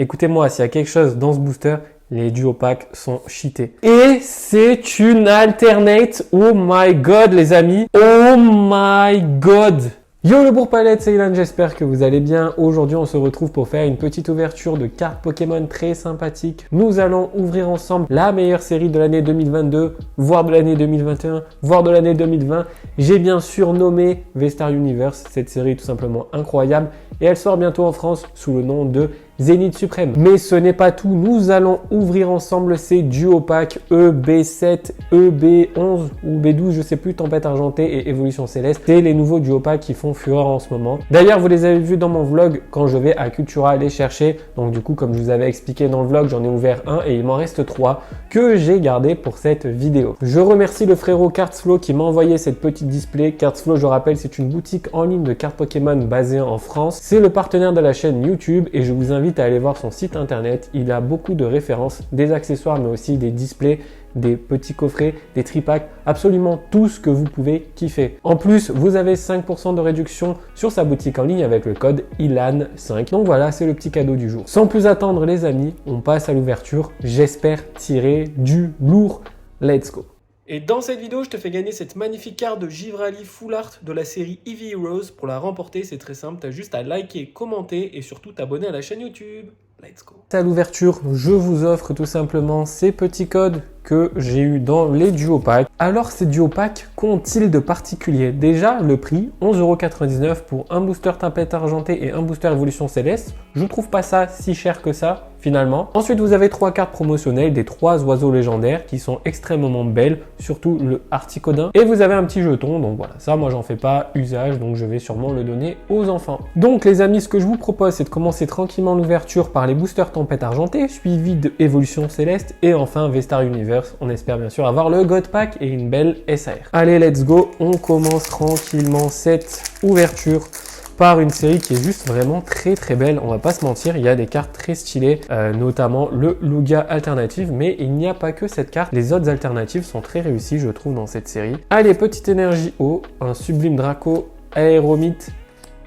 Écoutez-moi, s'il y a quelque chose dans ce booster, les duo packs sont cheatés. Et c'est une alternate. Oh my god, les amis. Oh my god. Yo le bourg-palette, c'est Ilan, j'espère que vous allez bien. Aujourd'hui, on se retrouve pour faire une petite ouverture de cartes Pokémon très sympathique. Nous allons ouvrir ensemble la meilleure série de l'année 2022, voire de l'année 2021, voire de l'année 2020. J'ai bien sûr nommé V-Star Universe, cette série est tout simplement incroyable. Et elle sort bientôt en France sous le nom de Zénith Suprême. Mais ce n'est pas tout, nous allons ouvrir ensemble ces duo packs EB7, EB11 ou B12, je sais plus, Tempête Argentée et Évolution Céleste. C'est les nouveaux duo packs qui font fureur en ce moment. D'ailleurs, vous les avez vus dans mon vlog quand je vais à Cultura les chercher. Donc du coup, comme je vous avais expliqué dans le vlog, j'en ai ouvert un et il m'en reste 3 que j'ai gardé pour cette vidéo. Je remercie le frérot Cardsflow qui m'a envoyé cette petite display. Cardsflow, je rappelle, c'est une boutique en ligne de cartes Pokémon basée en France. C'est le partenaire de la chaîne YouTube et je vous invite à aller voir son site internet. Il a beaucoup de références, des accessoires mais aussi des displays, des petits coffrets, des tripacks, absolument tout ce que vous pouvez kiffer. En plus, vous avez 5% de réduction sur sa boutique en ligne avec le code ILAN5. Donc voilà, c'est le petit cadeau du jour. Sans plus attendre les amis, on passe à l'ouverture. J'espère tirer du lourd. Let's go! Et dans cette vidéo, je te fais gagner cette magnifique carte de Givrali Full Art de la série Eevee Heroes. Pour la remporter, c'est très simple, tu as juste à liker, commenter et surtout t'abonner à la chaîne YouTube. Let's go! À l'ouverture, je vous offre tout simplement ces petits codes que j'ai eu dans les duo packs. Alors ces duo packs qu'ont-ils de particulier? Déjà le prix, 11,99 € pour un booster Tempête Argentée et un booster Évolution Céleste. Je trouve pas ça si cher que ça finalement. Ensuite vous avez 3 cartes promotionnelles des 3 oiseaux légendaires qui sont extrêmement belles, surtout le Articodin. Et vous avez un petit jeton, donc voilà, ça moi j'en fais pas usage, donc je vais sûrement le donner aux enfants. Donc les amis, ce que je vous propose c'est de commencer tranquillement l'ouverture par les boosters Tempête Argentée, suivi de Évolution Céleste et enfin V-Star Universe. On espère bien sûr avoir le God Pack et une belle SAR. Allez, let's go. On commence tranquillement cette ouverture par une série qui est juste vraiment très très belle. On va pas se mentir, il y a des cartes très stylées, notamment le Lugia alternative, mais il n'y a pas que cette carte. Les autres alternatives sont très réussies, je trouve, dans cette série. Allez, petite énergie eau, un Sublime Draco, Aéromite,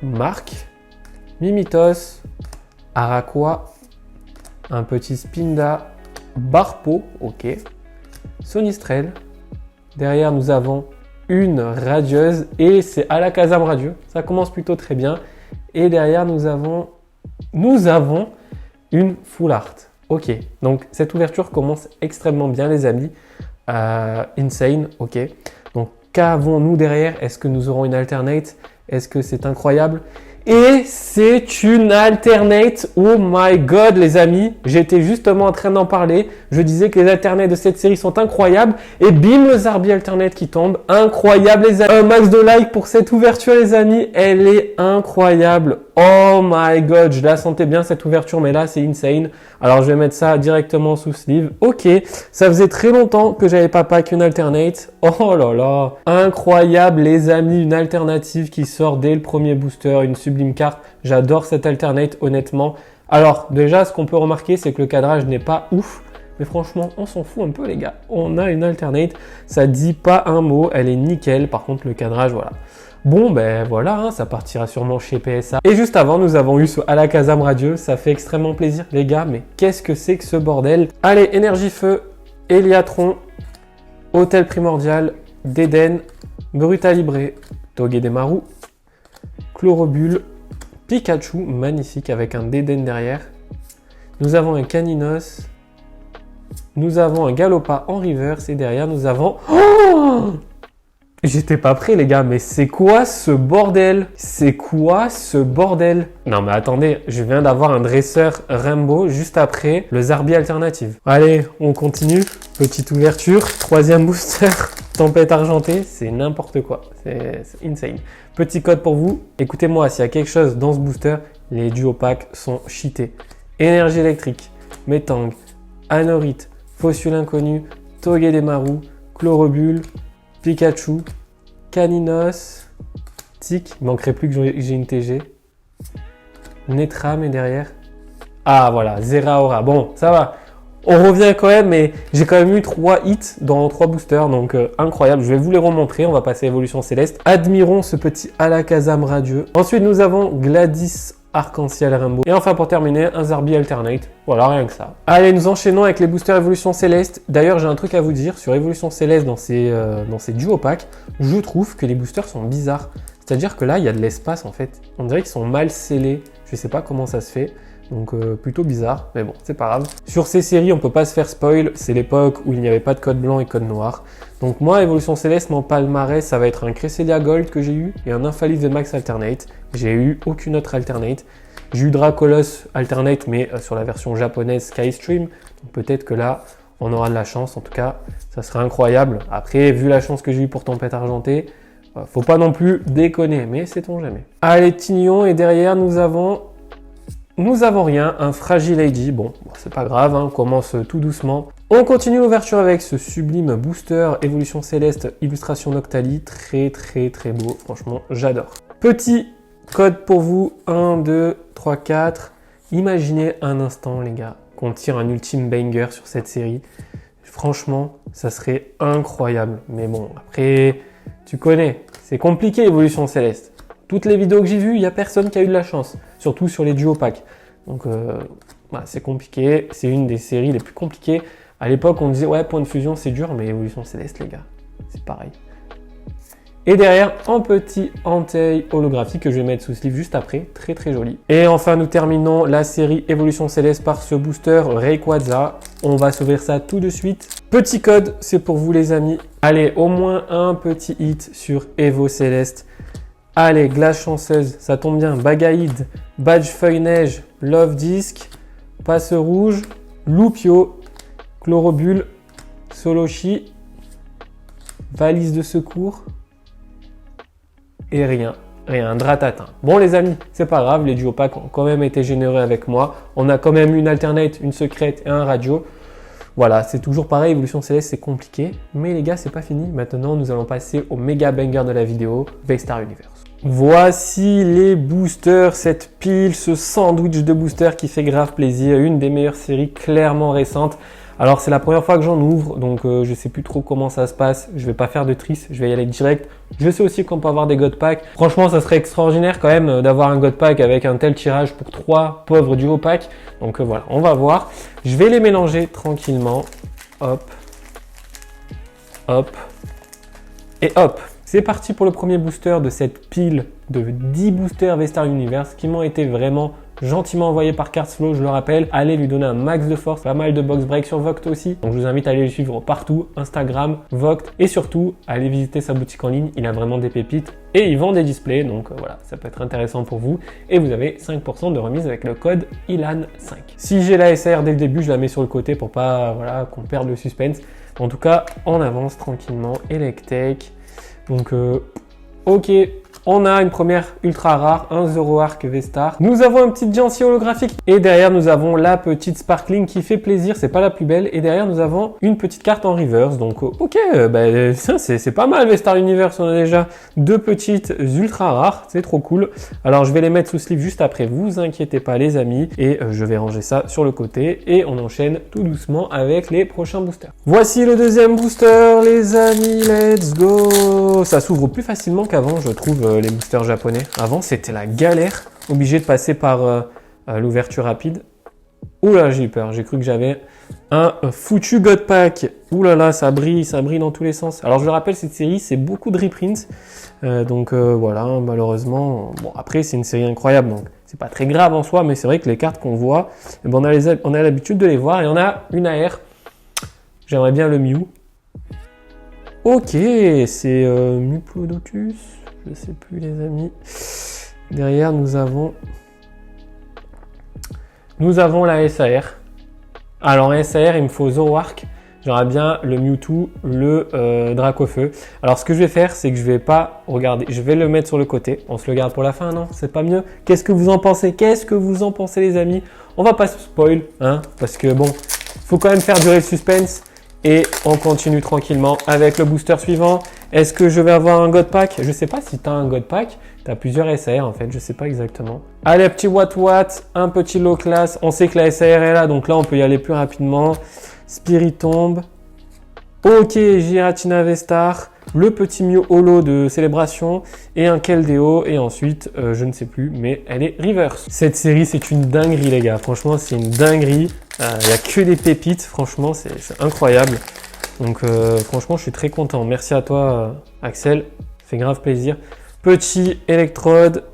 Mark, Mimitos, Araqua, un petit Spinda, Barpo, ok, Sonistrel. Derrière, nous avons une radieuse et c'est Alakazam radieux. Ça commence plutôt très bien. Et derrière, nous avons une Full Art. Ok, donc cette ouverture commence extrêmement bien, les amis. Insane, ok. Donc, qu'avons-nous derrière? Est-ce que nous aurons une alternate? Est-ce que c'est incroyable? Et c'est une alternate. Oh my god les amis, j'étais justement en train d'en parler. Je disais que les alternates de cette série sont incroyables. Et bim, le Zarbi alternate qui tombe. Incroyable les amis. Un max de like pour cette ouverture les amis. Elle est incroyable. Oh my god, je la sentais bien cette ouverture, mais là c'est insane. Alors je vais mettre ça directement sous sleeve. Ok, ça faisait très longtemps que j'avais pas pack une alternate. Oh là là, incroyable les amis, une alternative qui sort dès le premier booster, une sublime carte. J'adore cette alternate honnêtement. Alors déjà, ce qu'on peut remarquer, c'est que le cadrage n'est pas ouf. Mais franchement, on s'en fout un peu les gars. On a une alternate, ça dit pas un mot, elle est nickel. Par contre, le cadrage, voilà. Bon, ben voilà, hein, ça partira sûrement chez PSA. Et juste avant, nous avons eu ce Alakazam radieux. Ça fait extrêmement plaisir, les gars. Mais qu'est-ce que c'est que ce bordel? Allez, Énergie Feu, Eliatron, Hôtel Primordial, Déden, Brutalibré, Togedemaru, Chlorobule, Pikachu, magnifique avec un Déden derrière. Nous avons un Caninos. Nous avons un Galopa en reverse. Et derrière, nous avons... Oh! J'étais pas prêt les gars, mais c'est quoi ce bordel? C'est quoi ce bordel? Non mais attendez, je viens d'avoir un dresseur Rainbow juste après le Zarbi alternative. Allez, on continue. Petite ouverture, 3e booster, Tempête Argentée, c'est n'importe quoi. C'est insane. Petit code pour vous. Écoutez-moi, s'il y a quelque chose dans ce booster, les duo packs sont cheatés. Énergie électrique, Metang, Anorite, Fossile inconnu, Togedemaru, Chlorobule, Pikachu, Caninos, Tic, il manquerait plus que j'ai une TG, Netram et derrière, ah voilà, Zeraora, bon ça va, on revient quand même, mais j'ai quand même eu 3 hits dans 3 boosters, donc incroyable, je vais vous les remontrer, on va passer à Évolution Céleste. Admirons ce petit Alakazam radieux. Ensuite nous avons Gladys arc-en-ciel rainbow. Et enfin pour terminer, un Zarbi alternate. Voilà, rien que ça. Allez, nous enchaînons avec les boosters Évolution Céleste. D'ailleurs, j'ai un truc à vous dire sur Évolution Céleste dans ces duo packs. Je trouve que les boosters sont bizarres. C'est-à-dire que là, il y a de l'espace en fait. On dirait qu'ils sont mal scellés. Je sais pas comment ça se fait. Donc plutôt bizarre, mais bon, c'est pas grave. Sur ces séries, on peut pas se faire spoil. C'est l'époque où il n'y avait pas de code blanc et code noir. Donc moi, Évolution Céleste, mon palmarès, ça va être un Cresselia Gold que j'ai eu et un Infalis Max Alternate. J'ai eu aucune autre Alternate. J'ai eu Dracolos Alternate, mais sur la version japonaise Skystream. Donc peut-être que là, on aura de la chance. En tout cas, ça serait incroyable. Après, vu la chance que j'ai eu pour Tempête Argentée, faut pas non plus déconner, mais sait-on jamais. Allez, Tignon, et derrière, nous avons rien, un Fragile Lady. Bon, c'est pas grave, hein, on commence tout doucement. On continue l'ouverture avec ce sublime booster Évolution Céleste Illustration Noctali. Très beau, franchement, j'adore. Petit code pour vous, 1, 2, 3, 4. Imaginez un instant, les gars, qu'on tire un ultime banger sur cette série. Franchement, ça serait incroyable. Mais bon, après, tu connais, c'est compliqué Évolution Céleste. Toutes les vidéos que j'ai vues, il n'y a personne qui a eu de la chance, surtout sur les duo packs. Donc c'est compliqué, c'est une des séries les plus compliquées. À l'époque, on disait ouais, Point de Fusion c'est dur, mais Évolution Céleste les gars, c'est pareil. Et derrière, un petit Entei holographique que je vais mettre sous sleeve juste après, très joli. Et enfin, nous terminons la série Évolution Céleste par ce booster Rayquaza. On va s'ouvrir ça tout de suite. Petit code, c'est pour vous les amis. Allez, au moins un petit hit sur Evo Céleste. Allez, Glace Chanceuse, ça tombe bien. Bagaïd, Badge Feuille Neige, Love Disc, Passe Rouge, Loupio, Chlorobule, Solochi, Valise de Secours et rien, Dratatin. Bon les amis, c'est pas grave, les duo packs ont quand même été généreux avec moi. On a quand même une alternate, une secrète et un radio. Voilà, c'est toujours pareil, Évolution Céleste c'est compliqué. Mais les gars, c'est pas fini. Maintenant, nous allons passer au méga banger de la vidéo, V-Star Universe. Voici les boosters, cette pile, ce sandwich de boosters qui fait grave plaisir. Une des meilleures séries clairement récentes. Alors c'est la première fois que j'en ouvre, donc je sais plus trop comment ça se passe. Je vais pas faire de trice, je vais y aller direct. Je sais aussi qu'on peut avoir des God Packs. Franchement, ça serait extraordinaire quand même d'avoir un God Pack avec un tel tirage pour 3 pauvres duo packs. Donc voilà, on va voir. Je vais les mélanger tranquillement. Hop, hop et hop. C'est parti pour le premier booster de cette pile de 10 boosters V-Star Universe qui m'ont été vraiment gentiment envoyé par Cardsflow, je le rappelle. Allez lui donner un max de force, pas mal de box break sur Vogt aussi. Donc je vous invite à aller le suivre partout, Instagram, Vogt et surtout allez visiter sa boutique en ligne. Il a vraiment des pépites et il vend des displays. Donc voilà, ça peut être intéressant pour vous. Et vous avez 5% de remise avec le code ILAN5. Si j'ai la SR dès le début, je la mets sur le côté pour pas qu'on perde le suspense. En tout cas, on avance tranquillement. Electek. Donc ok. On a une première ultra rare, un Zoro Arc V-Star. Nous avons un petit Jancy holographique. Et derrière, nous avons la petite Sparkling qui fait plaisir. C'est pas la plus belle. Et derrière, nous avons une petite carte en reverse. Donc, ok, ça, c'est pas mal V-Star Universe. On a déjà 2 petites ultra rares. C'est trop cool. Alors, je vais les mettre sous sleeve juste après. Vous inquiétez pas, les amis. Et je vais ranger ça sur le côté. Et on enchaîne tout doucement avec les prochains boosters. Voici le deuxième booster, les amis. Let's go. Ça s'ouvre plus facilement qu'avant, je trouve. Les boosters japonais. Avant, c'était la galère. Obligé de passer par l'ouverture rapide. Ouh là, j'ai eu peur. J'ai cru que j'avais un foutu God Pack. Ouh là là, ça brille dans tous les sens. Alors, je le rappelle, cette série, c'est beaucoup de reprints. Donc voilà, malheureusement. Bon, après, c'est une série incroyable. Donc, c'est pas très grave en soi. Mais c'est vrai que les cartes qu'on voit, eh ben, on a l'habitude de les voir. Et on a une AR. J'aimerais bien le Mew. Ok, c'est Muplodotus. Je sais plus les amis. Derrière nous avons la SAR. Alors SAR il me faut Zoroark. J'aurais bien le Mewtwo, le Dracofeu. Alors ce que je vais faire c'est que je vais pas regarder. Je vais le mettre sur le côté. On se le garde pour la fin, non? C'est pas mieux? Qu'est-ce que vous en pensez? Qu'est-ce que vous en pensez les amis? On va pas se spoil, hein, parce que bon, faut quand même faire durer le suspense. Et on continue tranquillement avec le booster suivant. Est-ce que je vais avoir un God Pack? Je sais pas si tu as un God Pack. Tu as plusieurs SAR en fait, je sais pas exactement. Allez, petit Watt, un petit low class. On sait que la SAR est là, donc là on peut y aller plus rapidement. Spiritomb. Ok, Giratina V-Star, le petit Mew Holo de Célébration et un Keldeo. Et ensuite, je ne sais plus, mais elle est reverse. Cette série, c'est une dinguerie, les gars. Franchement, c'est une dinguerie. Il n'y a que des pépites. Franchement, c'est incroyable. Donc, franchement, je suis très content. Merci à toi, Axel. Ça fait grave plaisir. Petit Electrode,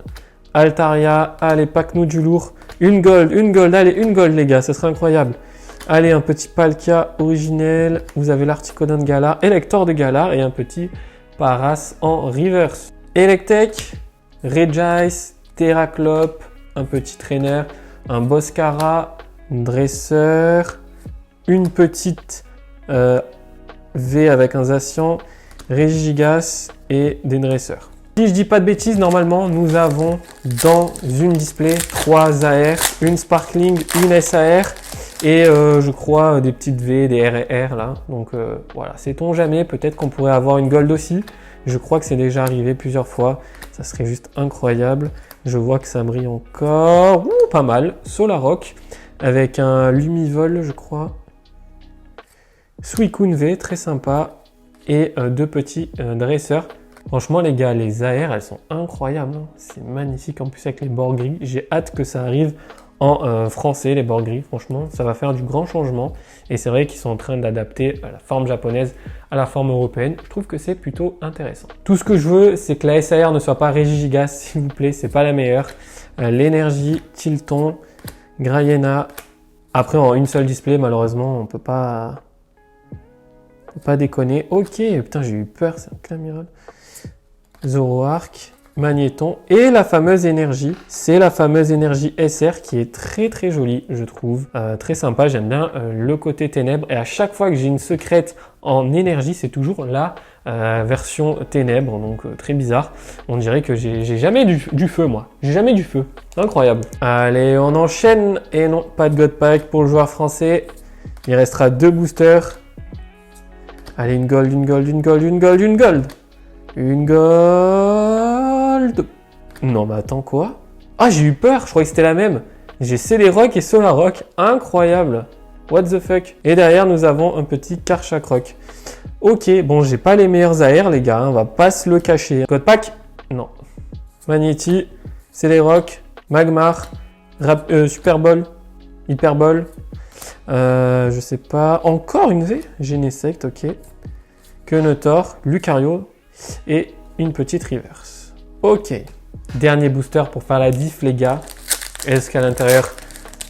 Altaria. Allez, pack-nous du lourd. Une gold. Allez, une gold, les gars. Ce serait incroyable. Allez, un petit Palkia originel. Vous avez l'Articodon de Galar, Elector de Galar et un petit Paras en reverse. Electek, Regice, Terraclope, un petit trainer, un Boscara, un dresseur, une petite V avec un Zacian, Regigigas et des dresseurs. Si je dis pas de bêtises, normalement, nous avons dans une display 3 AR, une Sparkling, une SAR et je crois des petites V, des RR là. Donc voilà, sait-on jamais, peut-être qu'on pourrait avoir une Gold aussi. Je crois que c'est déjà arrivé plusieurs fois. Ça serait juste incroyable. Je vois que ça brille encore. Ouh, pas mal. Solarock avec un Lumivol, je crois. Suicune V, très sympa. Et deux petits dresseurs. Franchement, les gars, les AR, elles sont incroyables. Hein. C'est magnifique. En plus, avec les bords gris. J'ai hâte que ça arrive en français, les bords gris. Franchement, ça va faire du grand changement. Et c'est vrai qu'ils sont en train d'adapter la forme japonaise à la forme européenne. Je trouve que c'est plutôt intéressant. Tout ce que je veux, c'est que la SAR ne soit pas Regigigas, s'il vous plaît. C'est pas la meilleure. L'énergie, Tilton, Grayena. Après, en une seule display, malheureusement, on peut pas déconner. Ok, putain, j'ai eu peur. C'est un Clamiral. Zoroark, Magnéton et la fameuse énergie. C'est la fameuse énergie SR qui est très très jolie, je trouve. Très sympa, j'aime bien le côté ténèbres. Et à chaque fois que j'ai une secrète en énergie, c'est toujours la version ténèbres. Donc très bizarre. On dirait que j'ai jamais du feu, moi. J'ai jamais du feu. Incroyable. Allez, on enchaîne. Et non, pas de God Pack pour le joueur français. Il restera 2 boosters. Allez, une gold. Une gold. Non, mais attends, quoi? Ah, j'ai eu peur, je croyais que c'était la même. J'ai Celerock et Solarock. Incroyable. What the fuck? Et derrière, nous avons un petit Karchakroc. Ok, bon, j'ai pas les meilleurs AR, les gars. On va pas se le cacher. God Pack? Non. Magnéti, Celerock, Magmar, Super Ball, Hyper Ball. Je sais pas. Encore une V? Genesect, ok. Quenotor, Lucario. Et une petite reverse. Ok. Dernier booster pour faire la diff, les gars. Est-ce qu'à l'intérieur,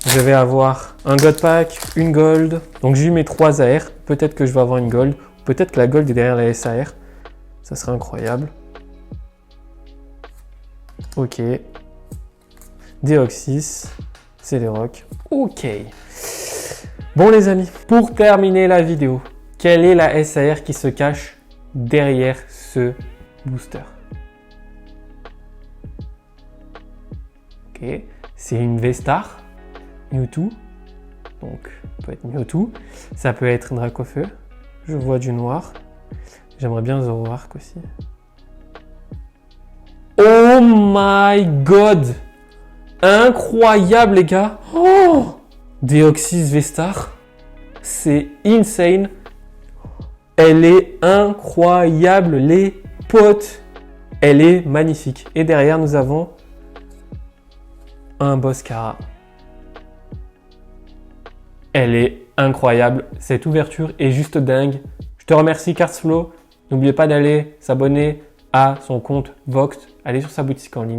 je vais avoir un God Pack, une Gold. Donc j'ai eu mes 3 AR. Peut-être que je vais avoir une Gold. Peut-être que la Gold est derrière la SAR. Ça serait incroyable. Ok. Deoxys. Celerock. Ok. Bon les amis, pour terminer la vidéo, quelle est la SAR qui se cache derrière ce booster? Ok, c'est une V-Star, Mewtwo, donc ça peut être Mewtwo, ça peut être un Dracofeu, je vois du noir, j'aimerais bien Zoroark aussi. Oh my god! Incroyable les gars! Oh! Deoxys V-Star, c'est insane! Elle est incroyable, les potes. Elle est magnifique. Et derrière, nous avons un Boscara. Elle est incroyable. Cette ouverture est juste dingue. Je te remercie, Cardsflow. N'oubliez pas d'aller s'abonner à son compte Vox. Allez sur sa boutique en ligne.